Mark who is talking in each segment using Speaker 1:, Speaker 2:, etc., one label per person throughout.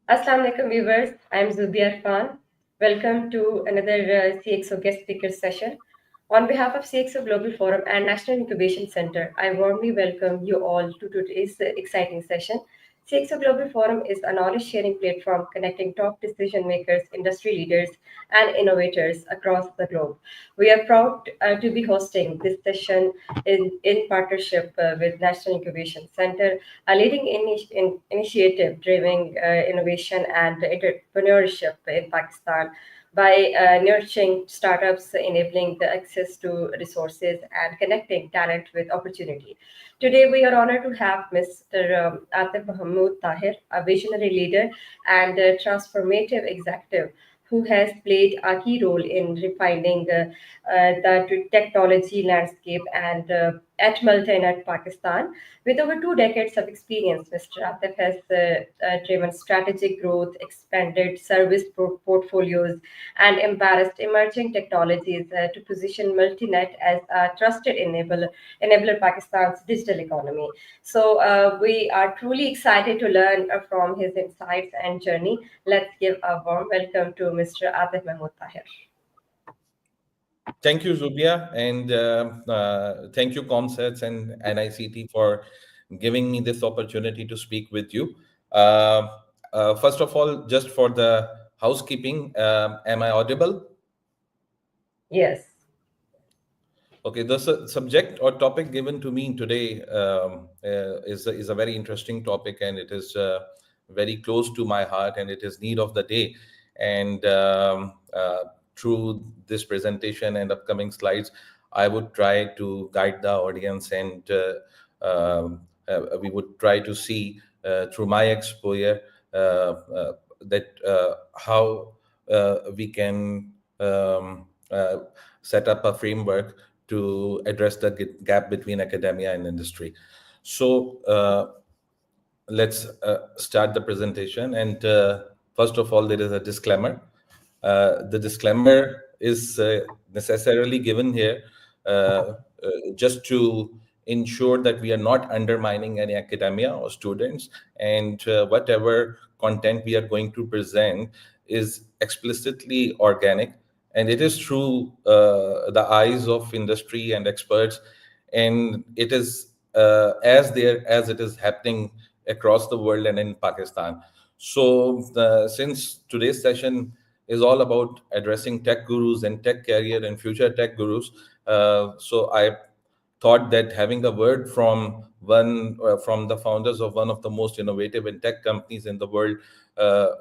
Speaker 1: Assalamu alaikum viewers, I am Zubia Khan. Welcome to another CXO guest speaker session. On behalf of CXO Global Forum and National Incubation Center, I warmly welcome you all to today's exciting session. CXO Global Forum is a knowledge sharing platform connecting top decision makers, industry leaders, and innovators across the globe. We are proud to be hosting this session in partnership with National Incubation Center, a leading initiative driving innovation and entrepreneurship in Pakistan by nurturing startups, enabling the access to resources, and connecting talent with opportunity. Today, we are honored to have Mr. Atif Mahmood Tahir, a visionary leader and a transformative executive who has played a key role in refining the technology landscape and at Multinet Pakistan. With over 2 decades of experience, Mr. Atif has driven strategic growth, expanded service portfolios, and embraced emerging technologies to position Multinet as a trusted enabler Pakistan's digital economy. So we are truly excited to learn from his insights and journey. Let's give a warm welcome to Mr. Atif Mahmood Tahir.
Speaker 2: Thank you, Zubia, and thank you, Comsets and NICT, for giving me this opportunity to speak with you. Uh, First of all, just for the housekeeping, am I audible?
Speaker 1: Yes.
Speaker 2: Okay, the subject or topic given to me today is a very interesting topic, and it is very close to my heart, and it is need of the day. And through this presentation and upcoming slides, I would try to guide the audience, and we would try to see through my exposure that how we can set up a framework to address the gap between academia and industry. So let's start the presentation. And first of all, there is a disclaimer. The disclaimer is necessarily given here just to ensure that we are not undermining any academia or students, and whatever content we are going to present is explicitly organic, and it is through the eyes of industry and experts, and it is as it is happening across the world and in Pakistan. So since today's session is all about addressing tech gurus and tech career and future tech gurus, so I thought that having a word from from the founders of one of the most innovative and tech companies in the world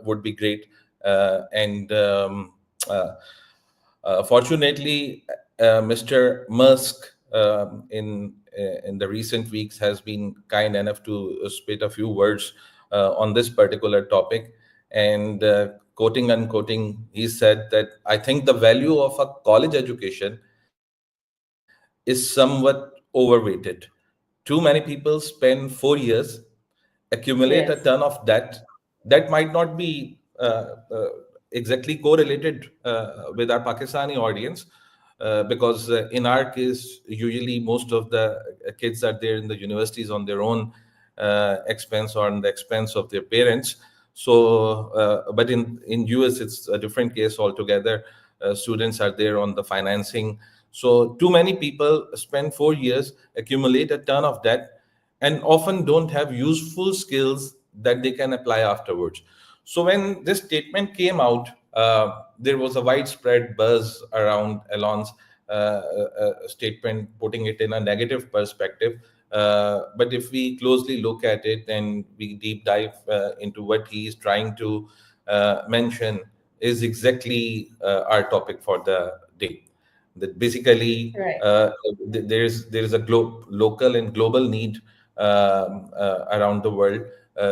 Speaker 2: would be great. And uh, Fortunately, Mr. Musk in the recent weeks has been kind enough to spit a few words on this particular topic, and quoting unquoting, he said that I think the value of a college education is somewhat overweighted. Too many people spend 4 years, accumulate a
Speaker 1: Yes.
Speaker 2: ton of debt that might not be exactly correlated with our Pakistani audience, because in our case, usually most of the kids are there in the universities on their own expense or on the expense of their parents. So, but in US, it's a different case altogether. Students are there on the financing. So, too many people spend 4 years, accumulate a ton of debt, and often don't have useful skills that they can apply afterwards. So when this statement came out, there was a widespread buzz around Elon's statement, putting it in a negative perspective. But if we closely look at it and we deep dive into what he is trying to mention, is exactly our topic for the day. That basically
Speaker 1: Right.
Speaker 2: there is a local and global need around the world,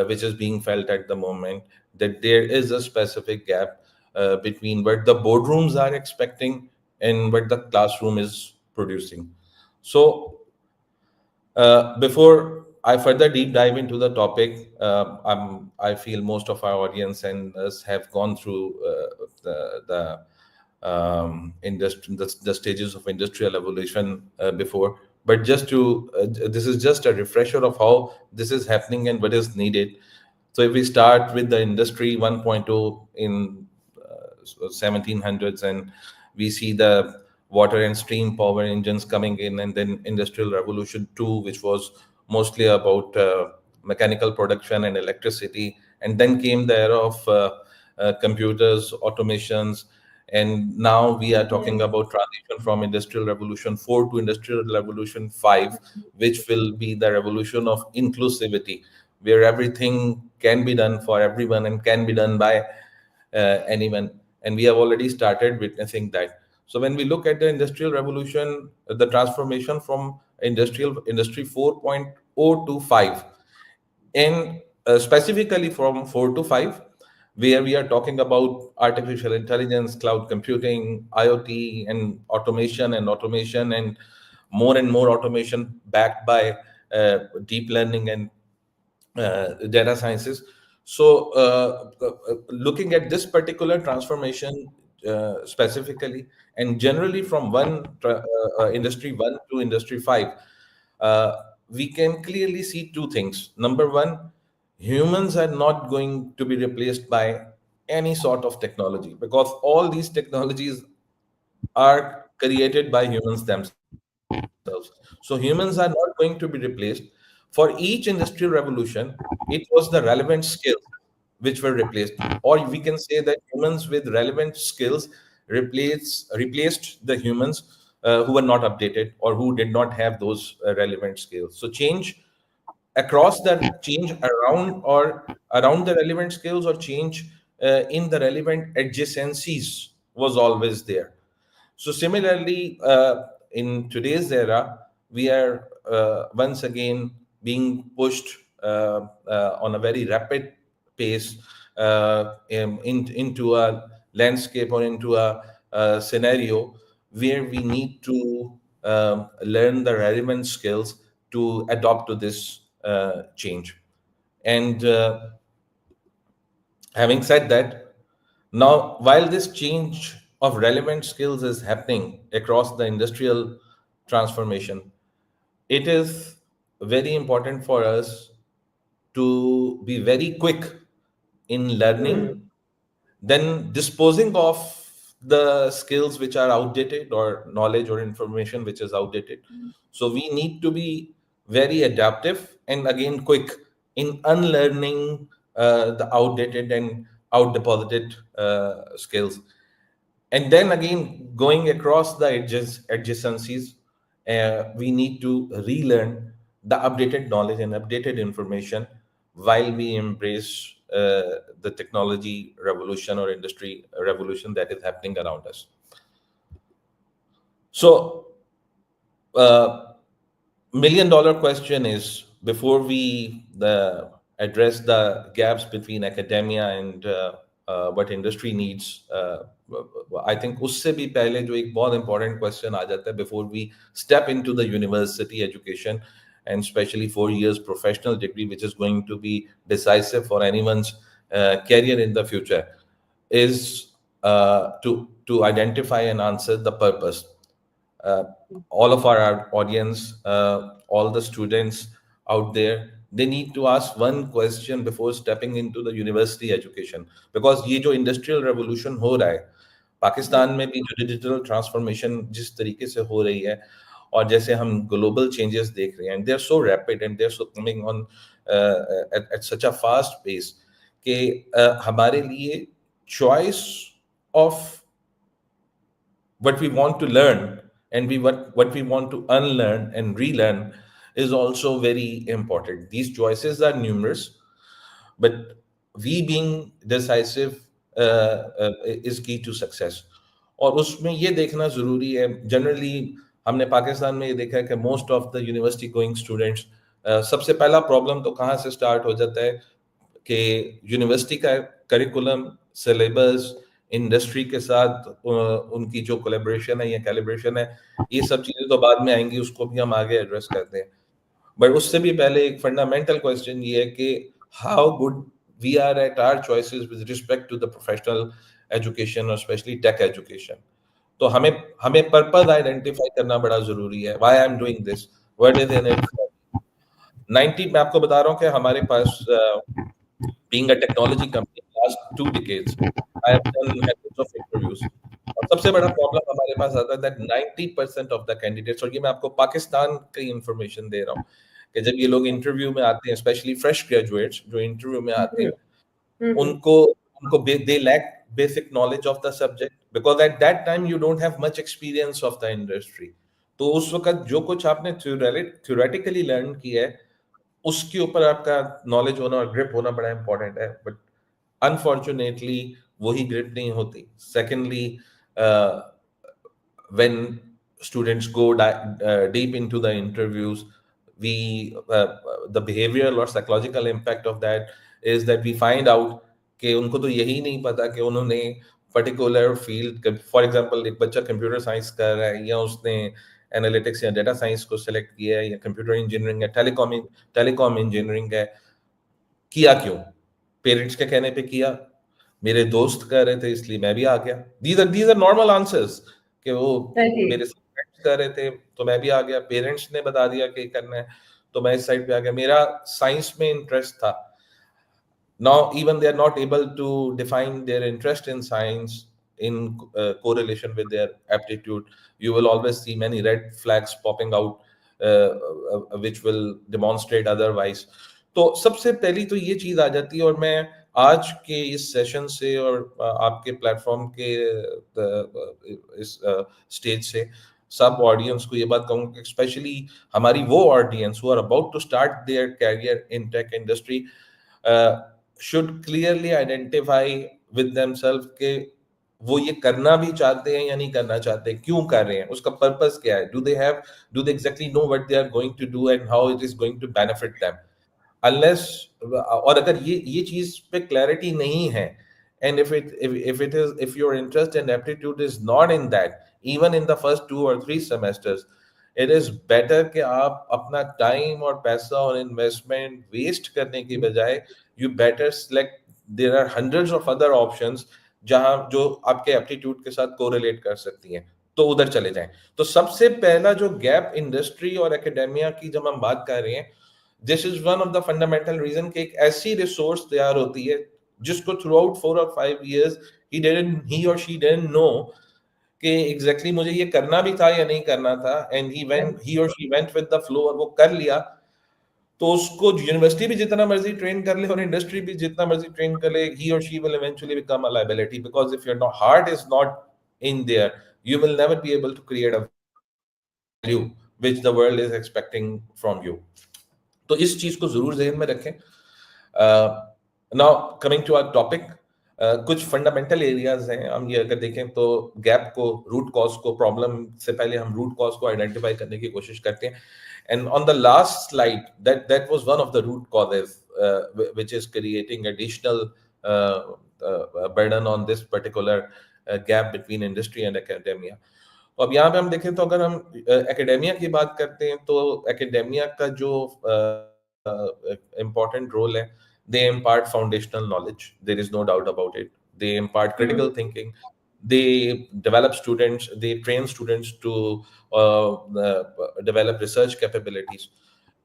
Speaker 2: which is being felt at the moment, that there is a specific gap between what the boardrooms are expecting and what the classroom is producing. So before I further deep dive into the topic, I feel most of our audience and us have gone through the stages of industrial evolution before. But just to this is just a refresher of how this is happening and what is needed. So if we start with the industry 1.0 in 1700s, and we see the water and steam power engines coming in, and then industrial revolution 2, which was mostly about mechanical production and electricity, and then came the era of computers, automations, and now we are talking about transition from industrial revolution 4 to industrial revolution 5, which will be the revolution of inclusivity, where everything can be done for everyone and can be done by anyone. And we have already started witnessing that. So when we look at the industrial revolution, the transformation from industry 4.0 to 5, and specifically from 4 to 5, where we are talking about artificial intelligence, cloud computing, IoT, and automation, and more automation backed by deep learning and data sciences. So, looking at this particular transformation specifically, and generally from industry 1 to industry 5, uh, we can clearly see two things. Number one, humans are not going to be replaced by any sort of technology, because all these technologies are created by humans themselves. So humans are not going to be replaced. For each industrial revolution, it was the relevant skills which were replaced, or we can say that humans with relevant skills replaced the humans who were not updated or who did not have those relevant skills. So change around the relevant skills, or change in the relevant adjacencies, was always there. So similarly, in today's era, we are once again being pushed on a very rapid pace into a landscape, or into a scenario where we need to learn the relevant skills to adopt to this change. And having said that, now, while this change of relevant skills is happening across the industrial transformation, it is very important for us to be very quick in learning, then disposing of the skills which are outdated, or knowledge or information which is outdated. So we need to be very adaptive and again quick in unlearning the outdated and outdeposited skills. And then again, going across the adjacencies, we need to relearn the updated knowledge and updated information while we embrace the technology revolution or industry revolution that is happening around us. So, $1 million question is, before we address the gaps between academia and what industry needs, I think उससे भी पहले जो एक बहुत important question आ जाता है before we step into the university education, and especially 4 years professional degree, which is going to be decisive for anyone's career in the future, is to identify and answer the purpose. All of our audience, all the students out there, they need to ask one question before stepping into the university education, because ये जो industrial revolution हो रहा है पाकिस्तान में भी, जो digital transformation जिस तरीके से हो रही है, और जैसे हम ग्लोबल चेंजेस देख रहे हैं, they are so rapid and they are so coming on at such a fast pace कि हमारे लिए choice of what we want to learn, and what we want to unlearn and relearn is also very important. These choices are numerous, but we being decisive is key to success. और उसमें ये देखना ज़रूरी है, generally हमने पाकिस्तान में ये देखा है कि most of the university going students, सबसे पहला प्रॉब्लम तो कहाँ से स्टार्ट हो जाता है कि यूनिवर्सिटी का करिकुलम, सिलेबस, इंडस्ट्री के साथ उनकी जो कोलैबोरेशन है या कैलिब्रेशन है, ये सब चीज़ें तो बाद में आएंगी, उसको भी हम आगे एड्रेस करते हैं. बट उससे भी पहले एक फंडामेंटल क्वेश्चन ये है कि how good we are at our choices with respect to the professional education और स्पेशली टेक एजुकेशन. तो हमें पर्पस आइडेंटिफाई करना बड़ा जरूरी है. Why I am doing this, what is in it. 90 मैं आपको बता रहा हूँ कि हमारे पास being a technology company last 2 decades, I have done hundreds of interviews. और सबसे बड़ा प्रॉब्लम हमारे पास आता है दैट 90% ऑफ द कैंडिडेट्स, और ये मैं आपको पाकिस्तान की इंफॉर्मेशन दे रहा हूँ, कि जब ये लोग इंटरव्यू में आते हैं, स्पेशली फ्रेश ग्रेजुएट्स जो इंटरव्यू में आते हैं, उनको उनको they lack basic knowledge of the subject, because at that time you don't have much experience of the industry. तो उस वक्त जो कुछ आपने थ्योरेटिकली लर्न किया है, उसके ऊपर आपका नॉलेज होना और ग्रिप होना बड़ा इंपॉर्टेंट है. बट अनफॉर्चुनेटली वही ग्रिप नहीं होती. Secondly, when students go deep into the interviews, we the behavioral or psychological impact of that is that we find out कि उनको तो यही नहीं पता कि उन्होंने पर्टिकुलर फील्ड, फॉर एग्जांपल एक बच्चा कंप्यूटर साइंस कर रहा है, या उसने एनालिटिक्स या डेटा साइंस को सिलेक्ट किया है, या कंप्यूटर इंजीनियरिंग है, टेलीकॉम इंजीनियरिंग है, किया क्यों? पेरेंट्स के कहने पे किया, मेरे दोस्त कर रहे थे इसलिए मैं भी आ गया. these are नॉर्मल आंसर्स, कि वो मेरे फ्रेंड्स कर रहे थे तो मैं भी आ गया, पेरेंट्स ने बता दिया कि करना है तो मैं इस साइड पे आ गया, मेरा साइंस में इंटरेस्ट था. Now even they are not able to define their interest in science in correlation with their aptitude. You will always see many red flags popping out, which will demonstrate otherwise. तो सबसे पहली तो ये चीज आ जाती है. और मैं आज के इस सेशन से और आपके प्लेटफॉर्म के इस स्टेज से सब ऑडियंस को ये बात कहूँगा, स्पेशली हमारी वो audience who are about to start their career in tech industry should clearly identify with themselves कि वो ये करना भी चाहते हैं या नहीं करना चाहते, क्यों कर रहे हैं, उसका पर्पस क्या है, do they exactly know what they are going to do and how it is going to benefit them. Unless, और अगर ये चीज पे क्लैरिटी नहीं है, and if your interest and aptitude is not in that, even in the first 2 or 3 semesters, it is better कि आप अपना टाइम और पैसा और इन्वेस्टमेंट वेस्ट करने की बजाय you better select, there are hundreds of other options जहां जो आपके एप्टीट्यूड के साथ कोरिलेट कर सकती हैं, तो उधर चले जाएं. तो सबसे पहला जो गैप इंडस्ट्री और एकेडेमिया की जब हम बात कर रहे हैं, this is one of the fundamental reason कि एक ऐसी रिसोर्स तैयार होती है जिसको थ्रू आउट 4 और 5 years he or she didn't know कि एग्जैक्टली मुझे ये करना भी था या नहीं करना था, and he or she went with the flow और वो कर लिया. तो उसको यूनिवर्सिटी भी जितना मर्जी ट्रेन कर ले और इंडस्ट्री भी जितना मर्जी ट्रेन कर ले, he or she will eventually become a liability, because if your heart is not in there, you will never be able to create a value which the world is expecting from you. तो इस चीज को जरूर ध्यान में रखें. Now coming to our topic, कुछ fundamental areas हैं. हम ये अगर देखें तो गैप को, रूट कॉज को, प्रॉब्लम से पहले हम रूट कॉज को आइडेंटिफाई करने की कोशिश करते हैं. And on the last slide, that was one of the root causes, which is creating additional burden on this particular gap between industry and academia. तो अब यहाँ पे हम देखें तो अगर हम एकेडेमिया की बात करते हैं तो एकेडेमिया का जो important role है, they impart foundational knowledge, there is no doubt about it. They impart critical thinking, they develop students, they train students to develop research capabilities.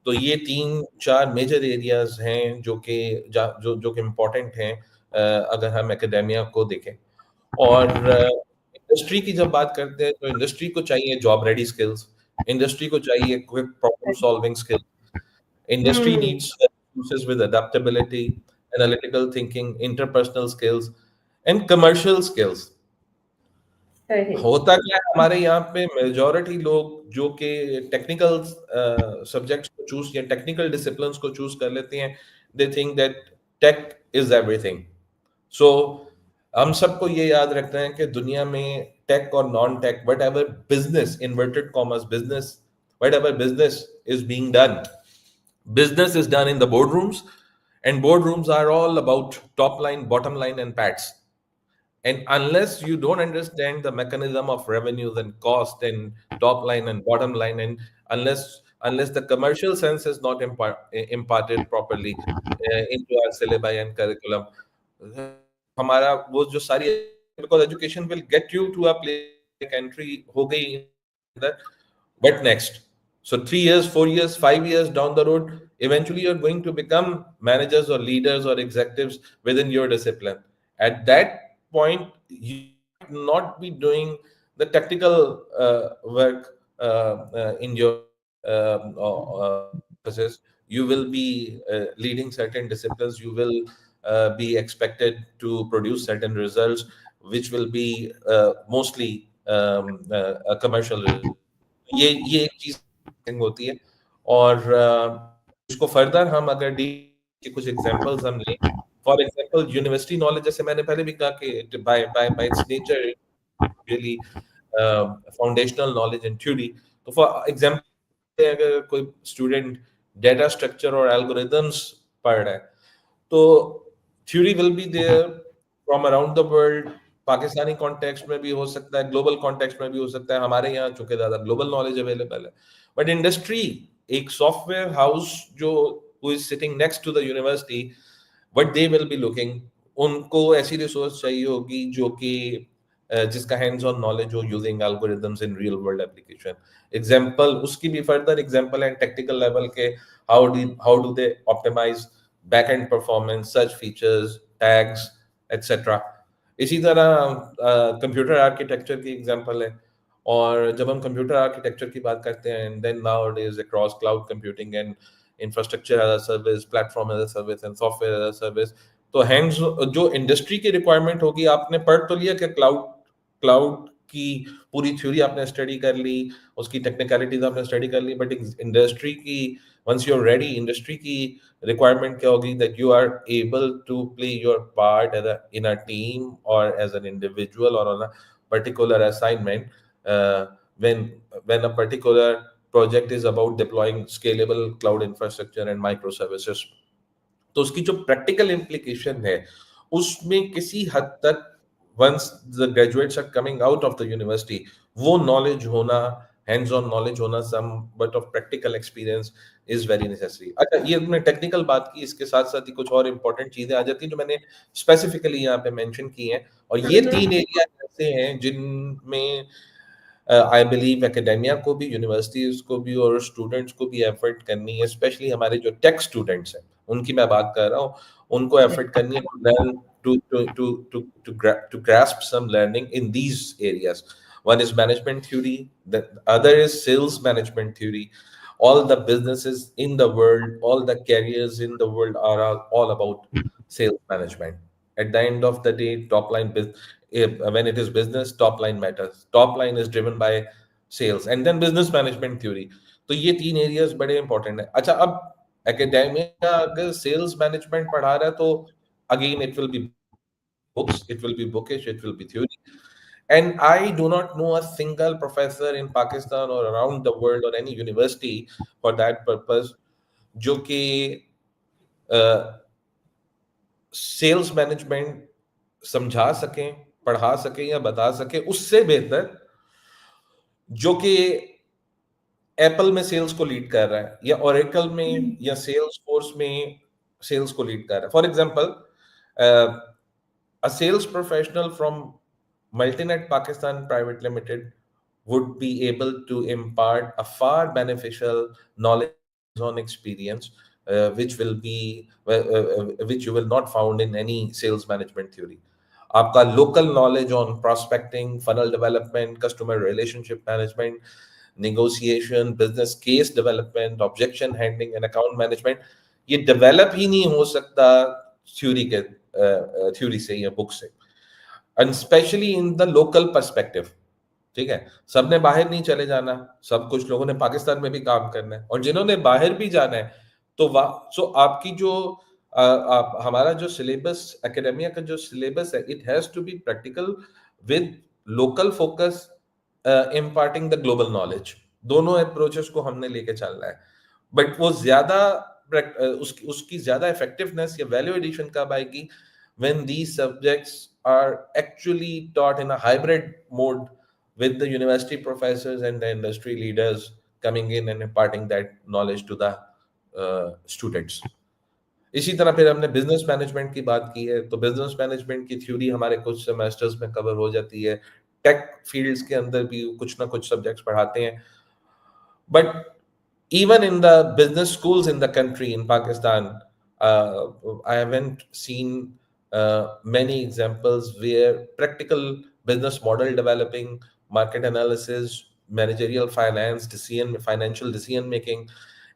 Speaker 2: तो ये 3-4 मेजर एरियाज हैं जो कि इम्पोर्टेंट हैं अगर हम एकेडेमिया को देखें. और इंडस्ट्री की जब बात करते हैं तो इंडस्ट्री को चाहिए जॉब रेडी स्किल्स, इंडस्ट्री को चाहिए quick problem solving skills, industry needs resources with adaptability, analytical thinking, interpersonal skills and commercial skills. होता क्या है हमारे यहाँ पे मेजॉरिटी लोग जो कि टेक्निकल सब्जेक्ट्स को चूज या टेक्निकल डिसिप्लिन्स को चूज कर लेते हैं, they think that tech is everything. So हम सबको ये याद रखना है कि दुनिया में टेक और non tech, what ever business, inverted commas business, what ever business is being done, business is done in the boardrooms, and boardrooms are all about top line, bottom line and pats. And unless you don't understand the mechanism of revenues and cost and top line and bottom line, and unless the commercial sense is not imparted properly into our syllabi and curriculum, हमारा वो जो सारी, because education will get you to a place entry हो गई, but next, so 3 years, 4 years, 5 years down the road, eventually you're going to become managers or leaders or executives within your discipline. At that point, you might not be doing the technical work in your offices. You will be leading certain disciplines. You will be expected to produce certain results, which will be mostly a commercial result. ये एक चीज होती है। और इसको further हम अगर D के कुछ एग्जांपल्स हम लें, फॉर एग्जांपल यूनिवर्सिटी नॉलेज, जैसे मैंने पहले भी कहा कि by its nature really foundational knowledge and theory. तो फॉर एग्जांपल अगर कोई स्टूडेंट डेटा स्ट्रक्चर और एल्गोरिदम्स पढ़ रहा है, तो theory will be there from around the world. Pakistani context में भी हो सकता है, ग्लोबल कॉन्टेक्स्ट में भी हो सकता है। हमारे यहाँ चूंकि ज्यादा ग्लोबल नॉलेज अवेलेबल है, बट इंडस्ट्री, एक सॉफ्टवेयर हाउस जो who is sitting next to the university, what they will be looking, उनको ऐसी रिसोर्स चाहिए होगी जो कि जिसका हैंड्स ऑन नॉलेज हो using algorithms in real world application. Example उसकी भी फर्दर एग्जांपल है टेक्निकल लेवल के, how do they optimize back end performance, search features, tags etcetera. इसी तरह कंप्यूटर आर्किटेक्चर की एग्जांपल है। और जब हम कंप्यूटर आर्किटेक्चर की बात करते हैं, then nowadays across cloud computing and infrastructure as a service, platform as a service and software as a service, तो हैंड्स जो इंडस्ट्री की रिक्वायरमेंट होगी, आपने पढ़ तो लिया कि क्लाउड क्लाउड की पूरी थ्योरी आपने स्टडी कर ली, उसकी टेक्निकलिटीज आपने स्टडी कर ली, बट इंडस्ट्री की, once you're ready, industry की requirement क्या होगी, that you are able to play your part in a team or as an individual or on a particular assignment, when a particular project is about deploying scalable cloud infrastructure and microservices। तो उसकी जो practical implication है उसमें किसी हद तक, once the graduates are coming out of the university, वो knowledge होना, हैंड्स ऑन नॉलेज होना, some bit of practical experience is very necessary. अच्छा, ये हमने टेक्निकल बात की, इसके साथ साथ ही कुछ और इंपॉर्टेंट चीजें आ जाती हैं जो मैंने स्पेसिफिकली यहाँ पे मेंशन की हैं। और ये तीन एरिया ऐसे हैं जिनमें आई बिलीव एकेडेमिया को भी, यूनिवर्सिटीज को भी और स्टूडेंट्स को भी एफर्ट करनी है। स्पेशली हमारे जो टेक स्टूडेंट्स हैं, उनकी मैं बात कर रहा हूँ, उनको एफर्ट करनी है to grasp some learning in these areas. One is management theory, the other is sales management theory. All the businesses in the world, all the careers in the world are all about sales management. At the end of the day, top line when it is business, top line matters. Top line is driven by sales, and then business management theory. तो ये तीन areas बड़े important है। अच्छा, अब academia अगर sales management पढ़ा रहा है, तो again it will be books, it will be bookish, it will be theory. And I do not know a single professor in Pakistan or around the world or any university for that purpose जो कि sales management समझा सकें, पढ़ा सकें या बता सकें उससे बेहतर, जो कि एप्पल में सेल्स को लीड कर रहा है, या ओरेकल में या सेल्स फोर्स में सेल्स को लीड कर रहा है। For example, a sales professional from Multinet Pakistan Private Limited would be able to impart a far beneficial knowledge on experience, which you will not found in any sales management theory. आपका local knowledge on prospecting, funnel development, customer relationship management, negotiation, business case development, objection handling and account management, ये develop ही नहीं हो सकता theory से या book से, and specially in the local perspective. ठीक है, सबने बाहर नहीं चले जाना, सब कुछ लोगों ने पाकिस्तान में भी काम करना है, और जिन्होंने बाहर भी जाना है तो सो आपकी जो हमारा जो सिलेबस, एकेडेमिया का जो सिलेबस है, it has to be practical with local focus, imparting the global knowledge. दोनों अप्रोचेस को हमने लेके चलना है, बट वो ज्यादा उसकी ज्यादा इफेक्टिवनेस या वैल्यू एडिशन कब आएगी, when these subjects are actually taught in a hybrid mode with the university professors and the industry leaders coming in and imparting that knowledge to the students. इसी तरह फिर हमने बिजनेस मैनेजमेंट की बात की है, तो बिजनेस मैनेजमेंट की थ्योरी हमारे कुछ सेमेस्टर्स में कवर हो जाती है। टेक फील्ड्स के अंदर भी कुछ ना कुछ सब्जेक्ट्स पढ़ाते हैं, but even in the business schools in the country in Pakistan, uh, I haven't seen many examples where practical business model developing, market analysis, managerial finance, financial decision making,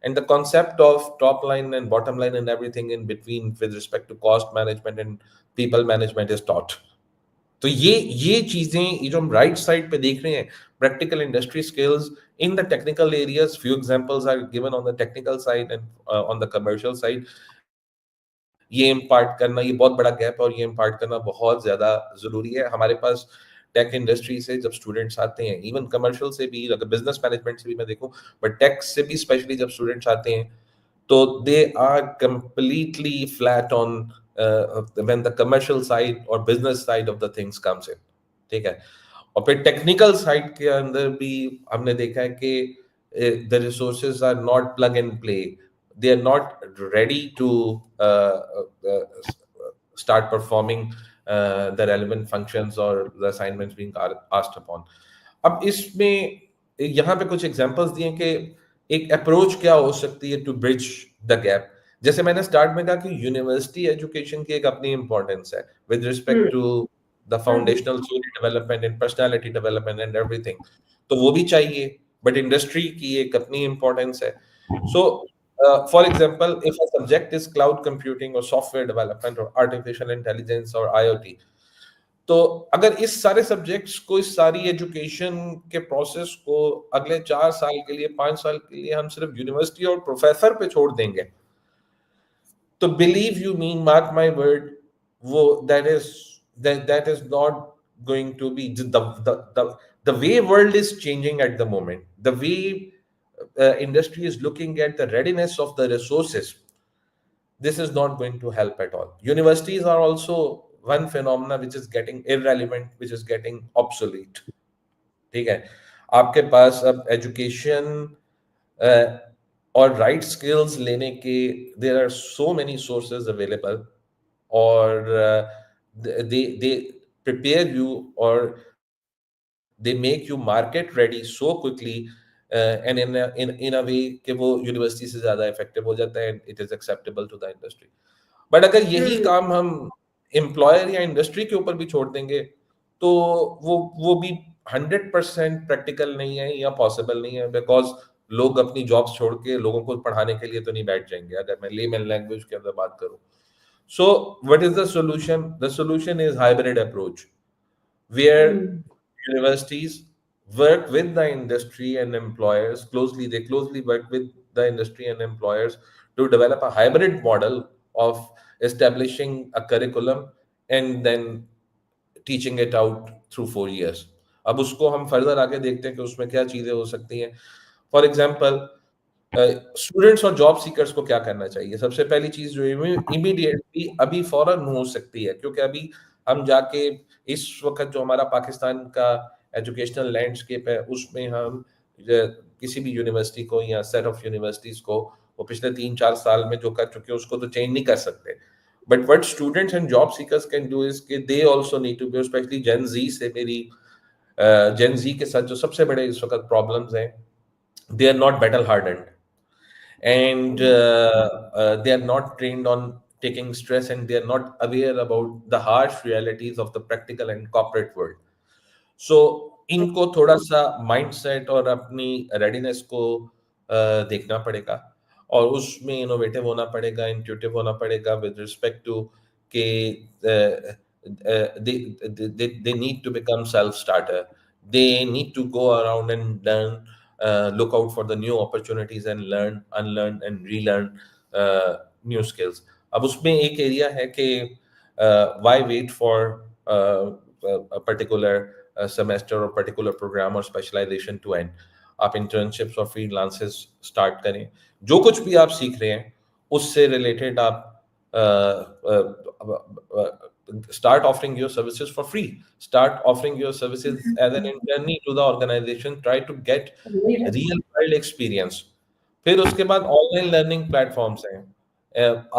Speaker 2: and the concept of top line and bottom line and everything in between with respect to cost management and people management is taught. तो ये चीजें, ये जो हम right side पे देख रहे हैं, practical industry skills in the technical areas, few examples are given on the technical side and on the commercial side. ये इम्पार्ट करना, ये बहुत बड़ा गैप है और ये इम्पार्ट करना बहुत ज्यादा जरूरी है हमारे पास। टेक इंडस्ट्री से जब स्टूडेंट्स आते हैं, इवन कमर्शियल से भी, अगर बिजनेस मैनेजमेंट से भी मैं देखूं, बट टेक से भी स्पेशली जब स्टूडेंट्स आते हैं, तो they are completely flat on when the commercial side और business side of the things comes in. ठीक है। और फिर टेक्निकल साइड के अंदर भी हमने देखा है कि the resources are not plug and play, they are not ready to start performing the relevant functions or the assignments being asked upon. अब इसमें यहाँ पे कुछ एग्जांपल्स दिए कि एक अप्रोच क्या हो सकती है टू ब्रिज द गैप। जैसे मैंने स्टार्ट में कहा कि यूनिवर्सिटी एजुकेशन की एक अपनी इंपॉर्टेंस है with respect to the foundational development and personality development and everything, तो वो भी चाहिए, बट इंडस्ट्री की एक अपनी इंपॉर्टेंस है। सो for example, if a subject is cloud computing or software development or artificial intelligence or IoT, तो अगर इस सारे सब्जेक्ट्स को, इस सारी एजुकेशन के प्रोसेस को अगले 4 साल के लिए, 5 साल के लिए हम सिर्फ यूनिवर्सिटी और प्रोफेसर पे छोड़ देंगे, तो believe you mean, mark my word, वो that is not going to be the way world is changing at the moment, the way industry is looking at the readiness of the resources, this is not going to help at all. Universities are also one phenomena which is getting irrelevant, which is getting obsolete. ठीक है, आपके पास अब education और right skills लेने के there are so many sources available, और they prepare you or they make you market ready so quickly and in a way कि वो यूनिवर्सिटी से ज्यादा इफेक्टिव हो जाता है, it is acceptable to the industry. But अगर यही काम हम एम्प्लॉयर या इंडस्ट्री के ऊपर भी छोड़ देंगे, तो वो भी 100% प्रैक्टिकल नहीं है या पॉसिबल नहीं है, बिकॉज लोग अपनी जॉब्स छोड़ के लोगों को पढ़ाने के लिए तो नहीं बैठ जाएंगे, अगर मैं लेमन लैंग्वेज के अंदर बात करूं। So what is the solution? The solution is hybrid approach, where universities work with the industry and employers closely. They closely work with the industry and employers to develop a hybrid model of establishing a curriculum and then teaching it out through 4 years. अब उसको हम further आगे देखते हैं कि उसमें क्या चीजें हो सकती हैं। फॉर एग्जाम्पल, स्टूडेंट्स और जॉब सीकर्स को क्या करना चाहिए? सबसे पहली चीज जो इमीडिएटली अभी फौरन हो सकती है, क्योंकि अभी हम जाके इस वक्त जो हमारा पाकिस्तान का एजुकेशनल लैंडस्केप है, उसमें हम किसी भी यूनिवर्सिटी को या सेट ऑफ यूनिवर्सिटीज को वो पिछले 3-4 साल में जो कर चुके हैं उसको तो चेंज नहीं कर सकते। But what students and job seekers can do is कि they also need to be, specially Gen Z से मेरी जेन जी के साथ जो सबसे बड़े इस वक्त प्रॉब्लम्स हैं, they are not battle hardened and they are not trained on taking stress, and they are not aware about the harsh realities of the practical and corporate world. So इनको थोड़ा सा माइंडसेट और अपनी readiness को देखना पड़ेगा, और उसमें इनोवेटिव होना पड़ेगा, इंट्यूटिव होना पड़ेगा विद रिस्पेक्ट टू के they need to become self starter, they need to go around and learn, look out for the new opportunities and learn, unlearn and relearn new skills. अब उसमें एक area है कि why wait for a particular semester or particular program or specialization to end. आप internships और freelances start करें, जो कुछ भी आप सीख रहे हैं उससे related आप start offering your services for free, start offering your services as an internee to the organization, try to get real world experience. फिर उसके बाद ऑनलाइन लर्निंग प्लेटफॉर्म्स हैं,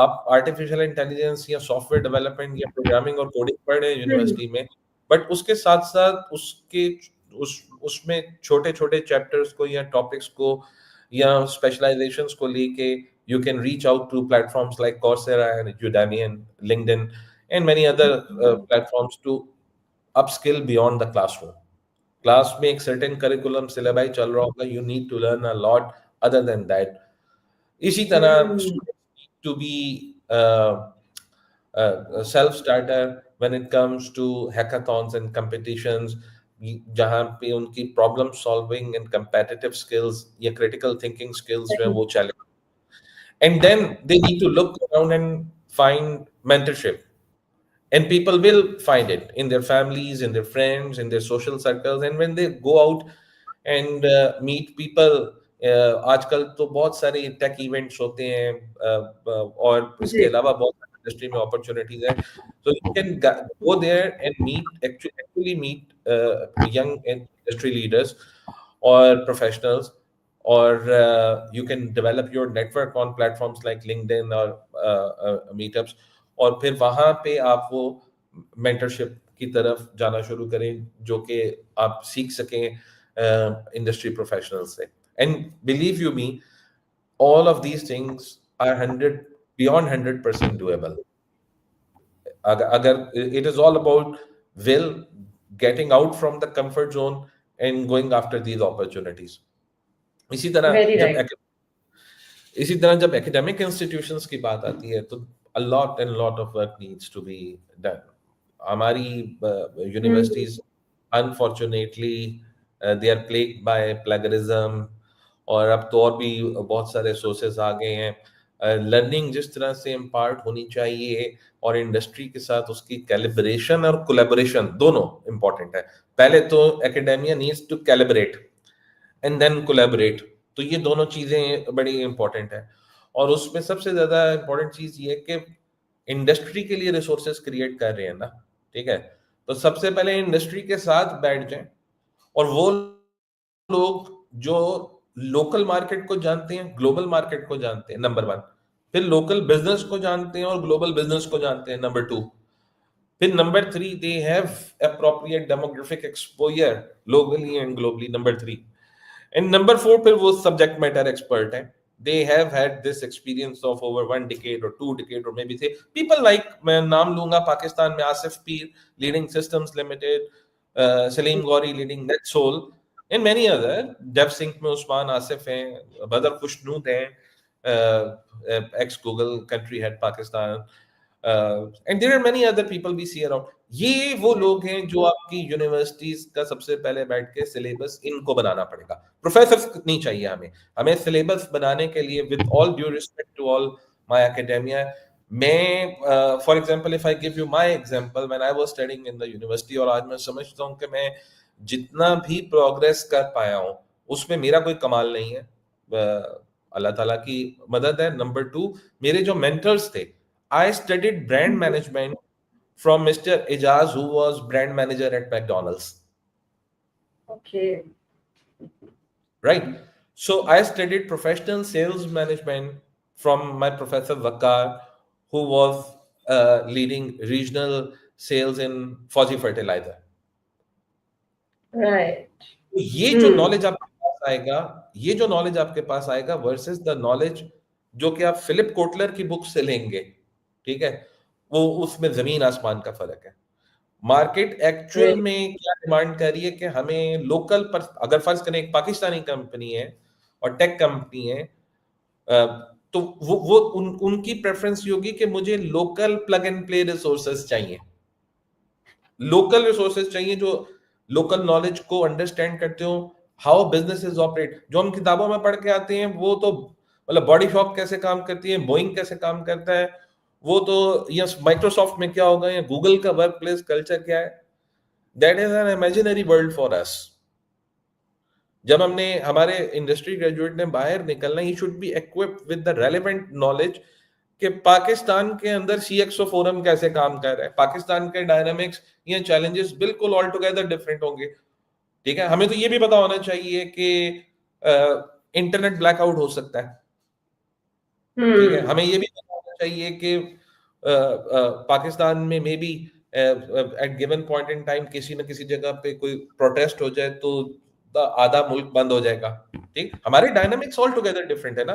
Speaker 2: आप आर्टिफिशियल इंटेलिजेंस या सॉफ्टवेयर डेवलपमेंट या प्रोग्रामिंग और coding पढ़ रहे हैं यूनिवर्सिटी में, बट उसके साथ साथ उसके उसमें छोटे छोटे चैप्टर्स को या टॉपिक्स को या स्पेशलाइजेशंस को लेके you can reach out to platforms like Coursera and Udemy and LinkedIn and many other platforms to upskill beyond the classroom. Class में एक सर्टेन करिकुलम सिलेबस चल रहा होगा, you need to learn a lot other than that. इसी तरह students need to be a self starter when it comes to hackathons and competitions, जहाँ पे उनकी problem solving and competitive skills या critical thinking skills जो है वो challenge, and then they need to look around and find mentorship, and people will find it in their families, in their friends, in their social circles, and when they go out and meet people. आजकल तो बहुत सारे tech events होते हैं, और इसके अलावा बहुत सारी इंडस्ट्री में अपॉर्चुनिटीज हैं, so you can go there and meet actually meet young industry leaders or professionals, or you can develop your network on platforms like LinkedIn or meetups, और फिर वहां पे आप वो मेंटरशिप की तरफ जाना शुरू करें जो कि आप सीख सकें इंडस्ट्री प्रोफेशनल्स से. And believe you me, all of these things are 100 beyond 100% doable. अगर it is all about will, getting out from the comfort zone and going after these opportunities. इसी तरह
Speaker 1: Very
Speaker 2: जब
Speaker 1: right.
Speaker 2: इसी तरह जब academic institutions की बात आती है तो a lot and lot of work needs to be done. हमारी universities unfortunately they are plagued by plagiarism, और अब तो और भी बहुत सारे सोर्सेज आ गए हैं. लर्निंग जिस तरह से इम्पार्ट होनी चाहिए और इंडस्ट्री के साथ उसकी कैलिब्रेशन और कोलैबोरेशन दोनों इंपॉर्टेंट है. पहले तो academia needs to calibrate and then collaborate, तो ये दोनों चीजें बड़ी इंपॉर्टेंट है. और उसमें सबसे ज्यादा इंपॉर्टेंट चीज ये कि इंडस्ट्री के लिए रिसोर्सेज क्रिएट कर रहे हैं ना, ठीक है, तो सबसे पहले इंडस्ट्री के साथ बैठ जाएं, और वो लोग जो लोकल मार्केट को जानते हैं, ग्लोबल मार्केट को जानते हैं, नंबर 1, फिर लोकल बिजनेस को जानते हैं और ग्लोबल बिजनेस को जानते हैं, नंबर 2, फिर number 3 they have appropriate demographic exposure locally and globally, number 3, and number 4 फिर वो सब्जेक्ट मैटर एक्सपर्ट हैं. They have had this experience of over 1 decade or 2 decade or maybe say people like, मैं नाम लूंगा पाकिस्तान में, आसिफ पीर leading Systems Limited, Salim Gauri leading NetSol, and many other, Dev Sync में उस्मान आसिफ हैं, बदर खुशनूद हैं, ex Google country head Pakistan, and there are many other people we see around. ये वो लोग हैं जो आपकी यूनिवर्सिटीज का सबसे पहले बैठ के सिलेबस इनको बनाना पड़ेगा. प्रोफेसर नहीं चाहिए हमें सिलेबस बनाने के लिए, with all due respect to all my academia. मैं for example if I give you my example, when I was studying in the university, और आज मैं समझता हूं कि मैं जितना भी प्रोग्रेस कर पाया हूं उसमें मेरा कोई कमाल नहीं है, अल्लाह ताला की मदद है. नंबर 2, मेरे जो मेंटर्स थे, I studied brand management from Mr. Ijaz, who was brand manager at McDonald's.
Speaker 1: Okay.
Speaker 2: Right. So I studied professional sales management from my professor Vakar, who was leading regional sales in Fauzi Fertilizer.
Speaker 1: Right.
Speaker 2: ये जो knowledge आपके पास आएगा, ये जो knowledge आपके पास आएगा versus the knowledge जो कि आप फिलिप कोटलर की बुक से लेंगे, ठीक है, वो उसमें जमीन आसमान का फर्क है. मार्केट एक्चुअल में क्या डिमांड कर रही है कि हमें लोकल पर, अगर फर्ज करें एक पाकिस्तानी कंपनी है और टेक कंपनी है, तो वो उनकी प्रेफरेंस ये होगी कि मुझे local plug and play resources चाहिए, लोकल रिसोर्सेज चाहिए जो लोकल नॉलेज को अंडरस्टैंड करते हो, हाउ बिजनेसेस ऑपरेट. जो हम किताबों में पढ़ के आते हैं वो तो मतलब बॉडी शॉप कैसे काम करती है, बोइंग कैसे काम करता है, वो तो या माइक्रोसॉफ्ट में क्या होगा, या गूगल का वर्क प्लेस कल्चर क्या है, that is an imaginary world for us. जब हमने हमारे इंडस्ट्री ग्रेजुएट ने बाहर निकलना, he should be equipped with the relevant knowledge कि पाकिस्तान के अंदर सीएक्सओ फोरम कैसे काम कर रहा है, पाकिस्तान के डायनामिक्स या चैलेंजेस बिल्कुल ऑल टुगेदर डिफरेंट होंगे, ठीक है. हमें तो ये भी पता होना चाहिए कि इंटरनेट ब्लैकआउट हो सकता है, ठीक है. हमें ये भी पता होना चाहिए कि पाकिस्तान में may be at given point in time किसी न किसी जगह पे कोई प्रोटेस्ट हो जाए तो आधा मुल्क बंद हो जाएगा। ठीक, हमारे डायनामिक्स ऑल टुगेदर डिफरेंट है ना।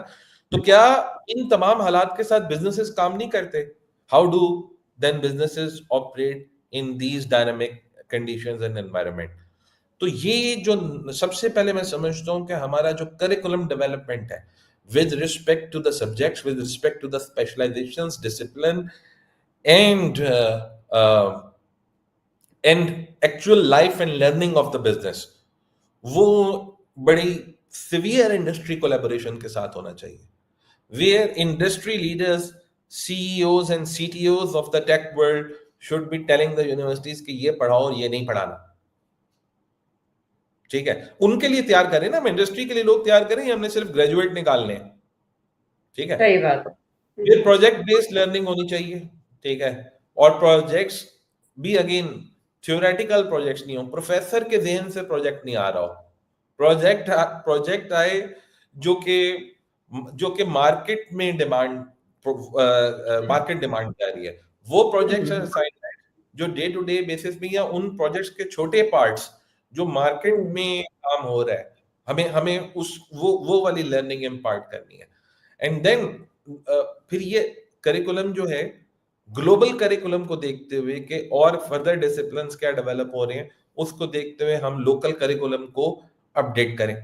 Speaker 2: तो क्या इन तमाम हालात के साथ बिजनेसेस काम नहीं करते? How do then businesses operate in these dynamic conditions and environment? तो ये जो सबसे पहले मैं समझता हूँ कि हमारा जो करिकुलम डेवलपमेंट है with respect to the subjects, with respect to the specializations, discipline, and actual life and learning of the business, वो बड़ी सिवियर इंडस्ट्री कोलैबोरेशन के साथ होना चाहिए, where industry leaders, CEOs and CTOs of the tech world should be telling the universities कि ये पढ़ाओ और ये नहीं पढ़ाना। ठीक है, उनके लिए तैयार करें ना, हम इंडस्ट्री के लिए लोग तैयार करें, हमने सिर्फ ग्रेजुएट निकालने हैं। ठीक है,
Speaker 1: सही बात है।
Speaker 2: फिर प्रोजेक्ट बेस्ड लर्निंग होनी चाहिए। ठीक है, और प्रोजेक्ट्स भी अगेन थ्योरेटिकल प्रोजेक्ट्स नहीं हो, प्रोफेसर के जहन से प्रोजेक्ट नहीं आ रहा हो, प्रोजेक्ट आए जो कि मार्केट में डिमांड मार्केट डिमांड जा रही है, वो प्रोजेक्ट्स असाइन जो डे टू डे बेसिस में, या उन प्रोजेक्ट्स के छोटे पार्ट्स जो मार्केट में काम हो रहा है, हमें हमें उस वो वाली लर्निंग इम्पार्ट करनी है। एंड देन फिर ये करिकुलम जो है, ग्लोबल करिकुलम को देखते हुए कि और फर्दर डिसिप्लिन्स क्या डेवलप हो रहे हैं, उसको देखते हुए हम लोकल करिकुलम को अपडेट करें।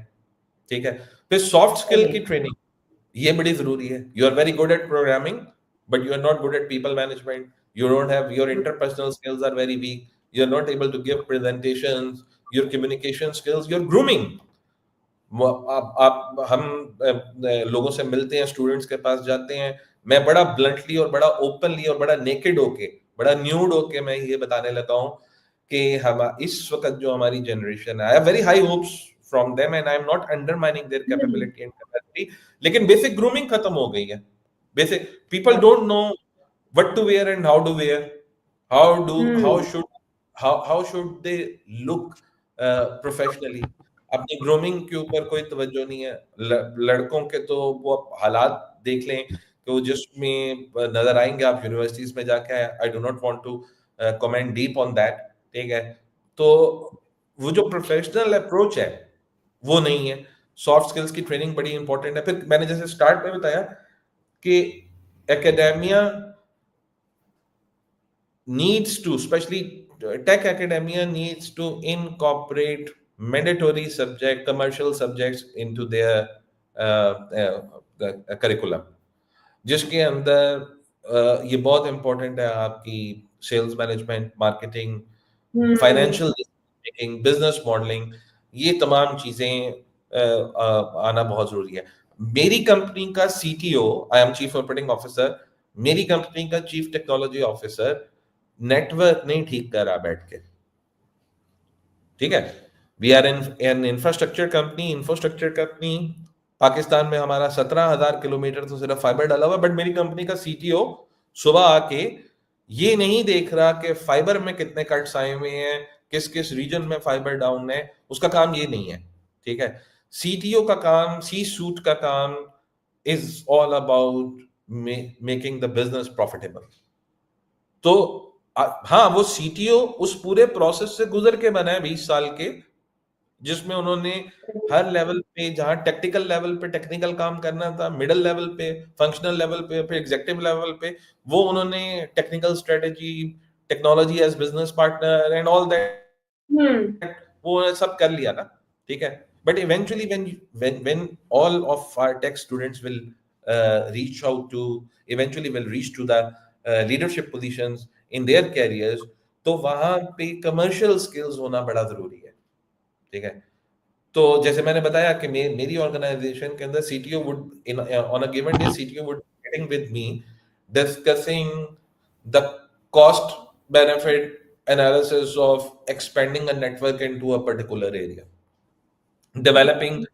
Speaker 2: ठीक है, फिर सॉफ्ट स्किल की ट्रेनिंग ये बड़ी जरूरी है। You are very good at programming but you are not good at people management, you don't have your interpersonal skills are very weak, you're not able to give presentations, your communication skills, your grooming। आप हम लोगों से मिलते हैं, students के पास जाते हैं, मैं बड़ा ब्लंटली और बड़ा ओपनली और बड़ा नेकेड होके, बड़ा न्यूड होके मैं ये बताने लगा हूँ कि हम इस वक्त जो हमारी जनरेशन है, I have very high hopes from them and I am not undermining there capability and capacity, लेकिन बेसिक ग्रूमिंग खत्म हो गई है। Basic people don't know what to wear and how to wear, how should they look professionally। अपनी grooming के ऊपर कोई तवज्जो नहीं है। लड़कों के तो वो हालात देख लें कि वो जिसमें नजर आएंगे आप यूनिवर्सिटीज में जाके। I do not want to comment deep on that. ठीक है, तो वो जो प्रोफेशनल अप्रोच है वो नहीं है। सॉफ्ट स्किल्स की ट्रेनिंग बड़ी इंपॉर्टेंट है। फिर मैंने जैसे स्टार्ट में बताया कि academia needs to, especially tech academia needs to incorporate mandatory commercial subjects into their curriculum, जिसके अंदर ये बहुत इंपॉर्टेंट है आपकी sales management, marketing, financial making, business modelling, ये तमाम चीजें आना बहुत जरूरी है। मेरी कंपनी का CTO, I am chief operating officer, मेरी कंपनी का चीफ टेक्नोलॉजी ऑफिसर नेटवर्क नहीं ठीक कर रहा बैठ के। ठीक है, we are an infrastructure company. Pakistan में हमारा 17,000 किलोमीटर तो सिर्फ फाइबर डाला हुआ, बट मेरी कंपनी का सीटीओ सुबह आके ये नहीं देख रहा कि फाइबर में कितने कट्स आए हुए हैं, किस किस रीजन में फाइबर डाउन है, उसका काम ये नहीं है। ठीक है, सीटीओ का काम, सी सूट का काम is all about making the business profitable. तो हाँ, वो सीटीओ उस पूरे प्रोसेस से गुजर के बना है 20 साल के, जिसमें उन्होंने हर लेवल पे, जहां टेक्निकल लेवल पे टेक्निकल काम करना था, मिडिल लेवल पे, फंक्शनल लेवल पे, फिर एग्जीक्यूटिव लेवल पे, वो उन्होंने technical strategy, technology as business partner and all that वो सब कर लिया ना। ठीक है, but eventually when all of our tech students will reach out to, eventually will reach to the leadership positions in their careers, तो वहां पे कमर्शियल स्किल्स होना बड़ा जरूरी है। ठीक है, तो जैसे मैंने बताया कि मेरी ऑर्गेनाइजेशन के अंदर CTO would on a given day CTO would getting with me discussing the cost benefit analysis of expanding a network into a particular area, developing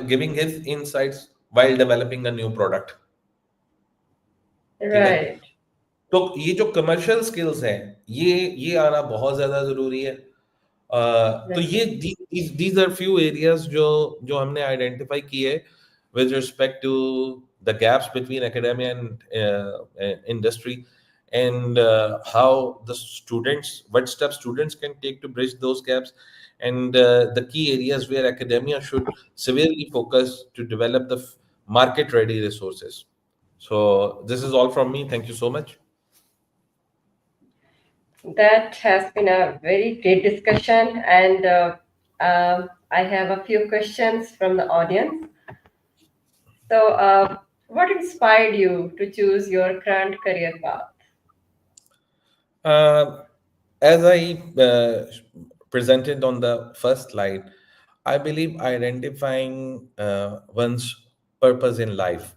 Speaker 2: giving his insights while developing a new product। ठीक है,
Speaker 1: right.
Speaker 2: तो ये जो commercial skills हैं ये आना बहुत ज्यादा जरूरी है। तो ये दीज आर फ्यू एरियाज जो हमने आइडेंटिफाई किए with respect to the gaps between academia and industry. and how the students, what steps students can take to bridge those gaps, and the key areas where academia should severely focus to develop the market ready resources. So this is all from me. Thank you so much.
Speaker 1: That has been a very great discussion, and I have a few questions from the audience. So, what inspired you to choose your current career path?
Speaker 2: Uh, as I presented on the first slide, I believe identifying one's purpose in life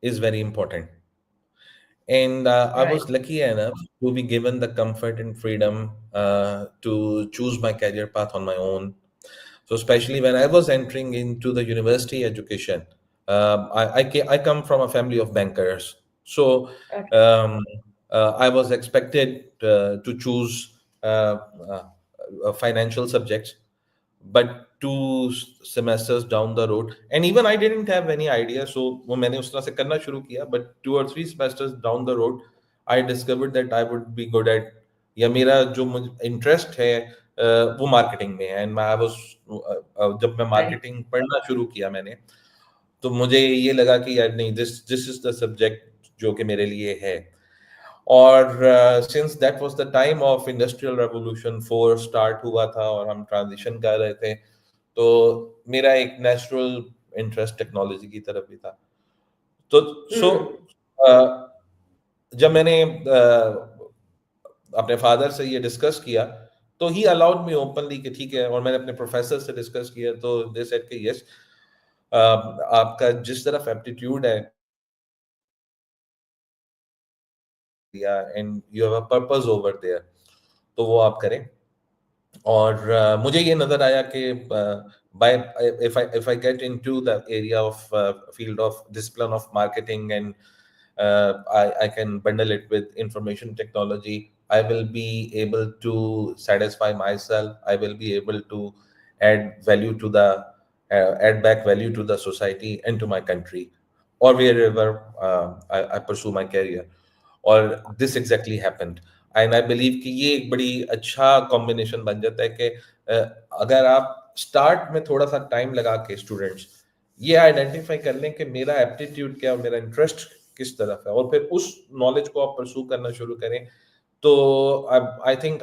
Speaker 2: is very important. And I
Speaker 1: Right.
Speaker 2: was lucky enough to be given the comfort and freedom to choose my career path on my own. So, especially when I was entering into the university education, I come from a family of bankers. So,
Speaker 1: Okay.
Speaker 2: um, I was expected to choose financial subjects, but semesters down the road, and even I didn't have any idea, so वो मैंने उस तरह से करना शुरू किया, but 2 or 3 semesters down the road I discovered that I would be good at, या मेरा जो मुझे इंटरेस्ट है वो मार्केटिंग में है, एंड आई वाज जब मैं
Speaker 1: Right.
Speaker 2: मार्केटिंग पढ़ना शुरू किया मैंने, तो मुझे ये लगा कि यार नहीं, this this is the subject जो कि मेरे लिए है। और since that was the time of industrial revolution 4 start हुआ था और हम ट्रांजिशन कर रहे थे, तो मेरा एक नेचुरल इंटरेस्ट टेक्नोलॉजी की तरफ भी था। तो सो
Speaker 1: Hmm.
Speaker 2: जब मैंने अपने फादर से ये डिस्कस किया, तो ही अलाउड मी ओपनली कि ठीक है, और मैंने अपने प्रोफेसर से डिस्कस किया तो दे सेड कि यस, आपका जिस तरफ एप्टीट्यूड है and you have a purpose over there, तो वो आप करें। और मुझे ये नजर आया कि bye if I get into the area of field of discipline of marketing, and I can bundle it with information technology, I will be able to satisfy myself. I will be able to add value to the add back value to the society and to my country, or wherever I pursue my career. और this exactly happened, and I believe कि ये एक बड़ी अच्छा combination बन जाता है कि अगर आप स्टार्ट में थोड़ा सा टाइम लगा के स्टूडेंट्स ये आइडेंटिफाई कर लें कि मेरा एप्टीट्यूड क्या है, मेरा इंटरेस्ट किस तरफ है, और फिर उस नॉलेज को आप परसू करना शुरू करें, तो I think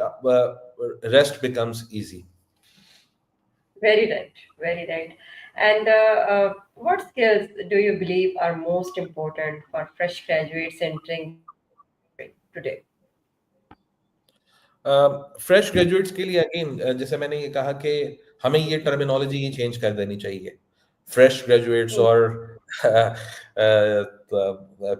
Speaker 2: rest becomes easy.
Speaker 1: Very right. Very right. And what skills do you believe are most important for fresh graduates entering the industry today?
Speaker 2: Fresh graduates के लिए अगेन जैसे मैंने ये कहा कि हमें ये टर्मिनोलॉजी ही चेंज कर देनी चाहिए, फ्रेश ग्रेजुएट्स
Speaker 1: Hmm.
Speaker 2: और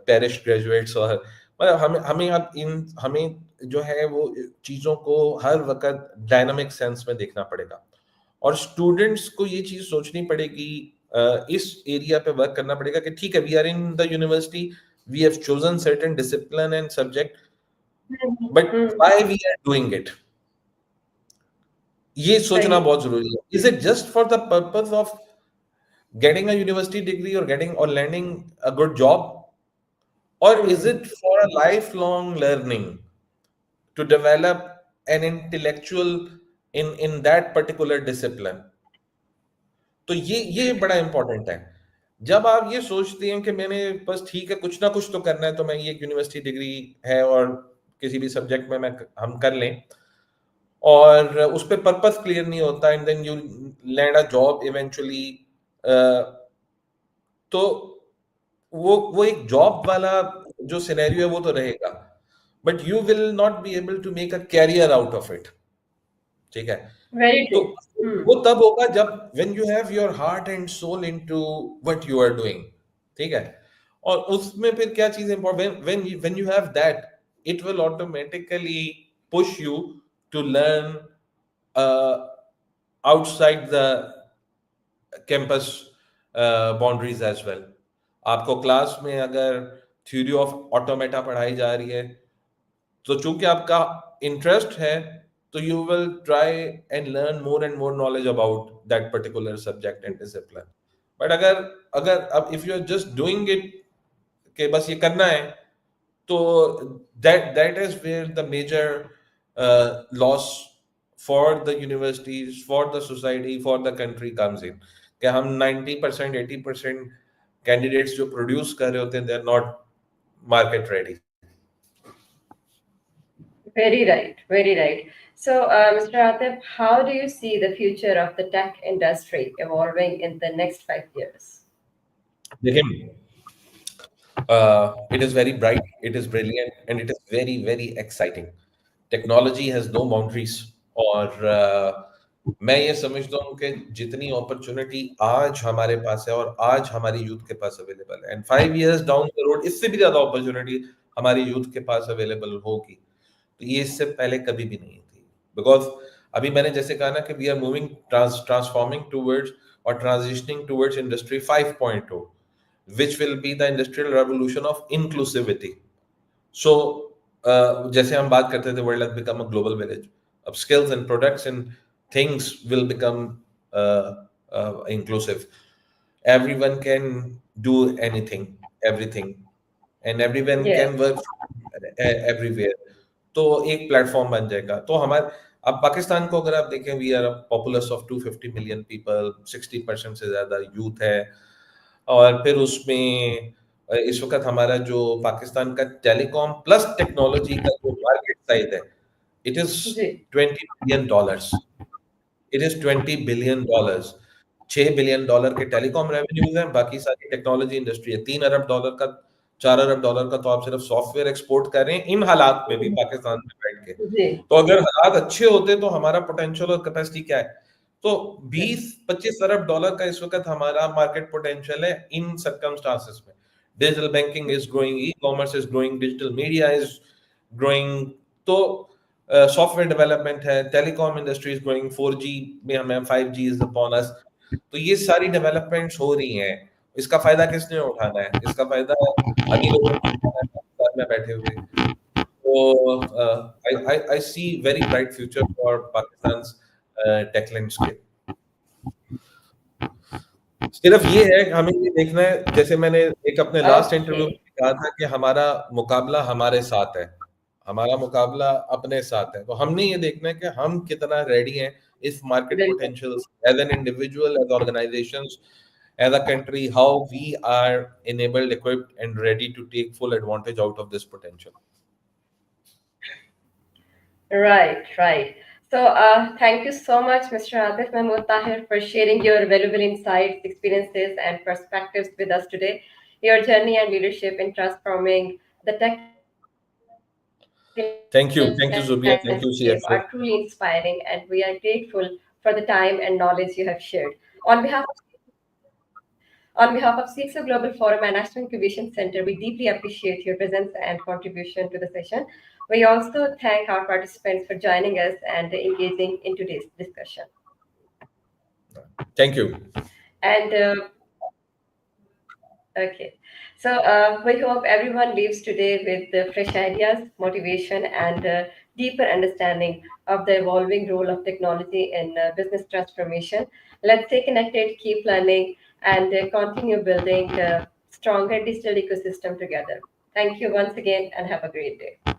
Speaker 2: पेरिश ग्रेजुएट्स, और मतलब हमें हमें अब इन हमें जो है वो चीज़ों को हर वक्त डायनामिक सेंस में देखना पड़ेगा, और स्टूडेंट्स को ये चीज़ सोचनी पड़ेगी, इस एरिया पे वर्क करना पड़ेगा कि ठीक है, we are in the university, we have chosen certain discipline and subject, but
Speaker 1: Hmm.
Speaker 2: Why we are doing it, ये सोचना
Speaker 1: Sahi.
Speaker 2: बहुत जरूरी है। Is it just for the purpose of getting a university degree और getting और landing a good job, or is
Speaker 1: Hmm.
Speaker 2: it for a lifelong learning to develop an intellectual in that particular discipline? तो ये बड़ा important है। जब आप ये सोचते हैं कि मैंने बस ठीक है कुछ ना कुछ तो करना है, तो मैं ये यूनिवर्सिटी डिग्री है और किसी भी सब्जेक्ट में मैं हम कर लें, और उस पे पर्पस क्लियर नहीं होता, and then you land a job eventually, तो वो एक जॉब वाला जो सिनेरियो है वो तो रहेगा, but you will not be able to make a career out of it. ठीक है,
Speaker 1: Very
Speaker 2: तो
Speaker 1: true. Hmm.
Speaker 2: वो तब होगा जब when you have your heart and soul into what you are doing. ठीक है, और उसमें फिर क्या चीज important, when you have that, it will automatically push you to learn outside the campus boundaries as well. आपको क्लास में अगर थ्योरी ऑफ ऑटोमेटा पढ़ाई जा रही है, तो चूंकि आपका इंटरेस्ट है, तो you will try and learn more and more knowledge about that particular subject and discipline. But अगर अगर अब if you are just doing it कि बस ये करना है, So that is where the major loss for the universities, for the society, for the country comes in. कि हम 90%, 80% candidates जो produce कर रहे होते हैं, they're not market ready.
Speaker 1: Very right, very right. So, Mr. Atif, how do you see the future of the tech industry evolving in the next 5 years?
Speaker 2: देखिए, it is very bright, it is brilliant, and it is very, very exciting. Technology has no boundaries. और मैं ये समझता हूँ कि जितनी opportunity आज हमारे पास है और आज हमारी यूथ के पास अवेलेबल है, and 5 years down the road इससे भी ज्यादा अपॉर्चुनिटी हमारी यूथ के पास अवेलेबल होगी, तो ये इससे पहले कभी भी नहीं थी. बिकॉज अभी मैंने जैसे कहा ना कि we are moving transforming towards और transitioning towards industry 5.0, which will be the industrial revolution of inclusivity. So, जैसे हम बात करते थे, world has become a global village. Of skills and products and things will become inclusive. Everyone can do anything, everything, and everyone
Speaker 1: Yes.
Speaker 2: can work everywhere. तो एक platform बन जाएगा. तो हमारे अब पाकिस्तान को अगर आप देखें, we are populace of 250 million people, 60% से ज्यादा यूथ है, और फिर उसमें इस वक्त हमारा जो पाकिस्तान का टेलीकॉम प्लस टेक्नोलॉजी का जो मार्केट साइज है, इट इज
Speaker 1: जी.
Speaker 2: $20 billion. It is $20 billion. $6 billion के टेलीकॉम रेवेन्यूज हैं, बाकी सारी टेक्नोलॉजी इंडस्ट्री है. $3 अरब का, $4 अरब का तो आप सिर्फ सॉफ्टवेयर एक्सपोर्ट कर रहे हैं इन हालात में भी पाकिस्तान में बैठ के.
Speaker 1: जी.
Speaker 2: तो अगर हालात अच्छे होते तो हमारा पोटेंशियल और कैपेसिटी क्या है? तो 20-25 अरब डॉलर का इस वक्त हमारा मार्केट पोटेंशियल है इन सर्कमस्टांसेस में. Digital banking is growing, e commerce is growing, digital media is growing. तो सॉफ्टवेयर डेवलपमेंट है, telecom industry is growing, 4G में हमें 5G इज अपॉन अस. तो ये सारी डेवलपमेंट्स हो रही हैं. इसका फायदा किसने उठाना है? इसका फायदा अमीर लोगों को उठाना है, पाकिस्तान में बैठे हुए. So I see very bright future for Pakistan's tech landscape. सिर्फ ये है, हमें ये देखना है, जैसे मैंने एक अपने लास्ट इंटरव्यू में कहा था कि हमारा मुकाबला हमारे साथ है, हमारा मुकाबला अपने साथ है. तो हमने ये देखना है कि हम कितना रेडी हैं इस market potential, as an individual, as organisations, as a country, how we are enabled, equipped, and ready to take full advantage out of this potential.
Speaker 1: Right, right. So, thank you so much, Mr. Atif Mahmood Tahir, for sharing your valuable insights, experiences, and perspectives with us today. Your journey and leadership in transforming the tech
Speaker 2: Thank you, Zubia. Thank you, CXO.
Speaker 1: Are truly inspiring, and we are grateful for the time and knowledge you have shared. On behalf of CXO Global Forum and National Incubation Center, we deeply appreciate your presence and contribution to the session. We also thank our participants for joining us and engaging in today's discussion.
Speaker 2: Thank you.
Speaker 1: And okay, so we hope everyone leaves today with fresh ideas, motivation, and deeper understanding of the evolving role of technology in business transformation. Let's stay connected, keep learning, and continue building a stronger digital ecosystem together. Thank you once again, and have a great day.